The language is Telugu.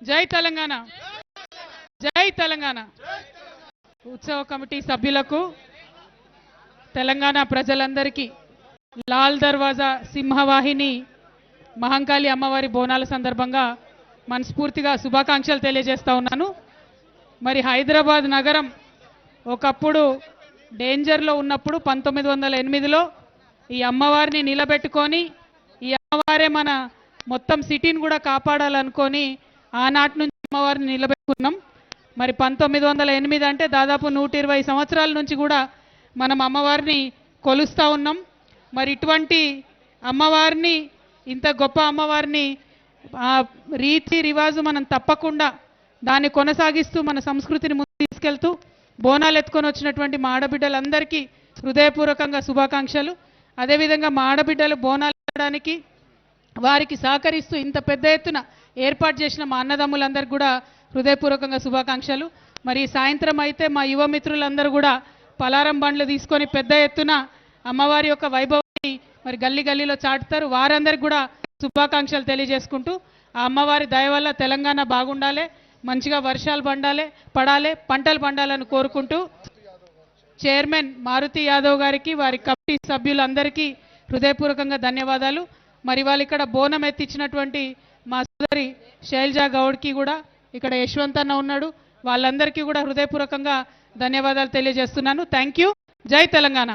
జై తెలంగాణ, జై తెలంగాణ. ఉత్సవ కమిటీ సభ్యులకు, తెలంగాణ ప్రజలందరికీ లాల్ దర్వాజా సింహవాహిని మహంకాళి అమ్మవారి బోనాల సందర్భంగా మనస్ఫూర్తిగా శుభాకాంక్షలు తెలియజేస్తా ఉన్నాను. మరి హైదరాబాద్ నగరం ఒకప్పుడు డేంజర్లో ఉన్నప్పుడు 1908లో ఈ అమ్మవారిని నిలబెట్టుకొని ఈ అమ్మవారే మన మొత్తం సిటీని కూడా కాపాడాలనుకొని ఆనాటి నుంచి అమ్మవారిని నిలబెట్టుకున్నాం. మరి 1908 అంటే దాదాపు 120 సంవత్సరాల నుంచి కూడా మనం అమ్మవారిని కొలుస్తూ ఉన్నాం. మరి ఇటువంటి అమ్మవారిని, ఇంత గొప్ప అమ్మవారిని రీతి రివాజు మనం తప్పకుండా దాన్ని కొనసాగిస్తూ మన సంస్కృతిని ముందుకు తీసుకెళ్తూ బోనాలు ఎత్తుకొని వచ్చినటువంటి మా ఆడబిడ్డలందరికీ హృదయపూర్వకంగా శుభాకాంక్షలు. అదేవిధంగా మా ఆడబిడ్డలు బోనాలు ఎత్తడానికి వారికి సహకరిస్తూ ఇంత పెద్ద ఎత్తున ఏర్పాటు చేసిన మా అన్నదమ్ములందరికీ కూడా హృదయపూర్వకంగా శుభాకాంక్షలు. మరి సాయంత్రం అయితే మా యువ మిత్రులందరూ కూడా పలారం బండ్లు తీసుకొని పెద్ద ఎత్తున అమ్మవారి యొక్క వైభవాన్ని మరి గల్లీ గల్లీలో చాటుతారు. వారందరికీ కూడా శుభాకాంక్షలు తెలియజేసుకుంటూ ఆ అమ్మవారి దయ వల్ల తెలంగాణ బాగుండాలి, మంచిగా వర్షాలు పడాలి, పంటలు పండాలని కోరుకుంటూ చైర్మన్ మారుతి యాదవ్ గారికి, వారి కమిటీ సభ్యులందరికీ హృదయపూర్వకంగా ధన్యవాదాలు. మరి వాళ్ళు ఇక్కడ బోనం ఎత్తించినటువంటి మా సోదరి శైలజా గౌడ్కి కూడా, ఇక్కడ యశ్వంత్ అన్న ఉన్నాడు, వాళ్ళందరికీ కూడా హృదయపూర్వకంగా ధన్యవాదాలు తెలియజేస్తున్నాను. Thank you. జై తెలంగాణ.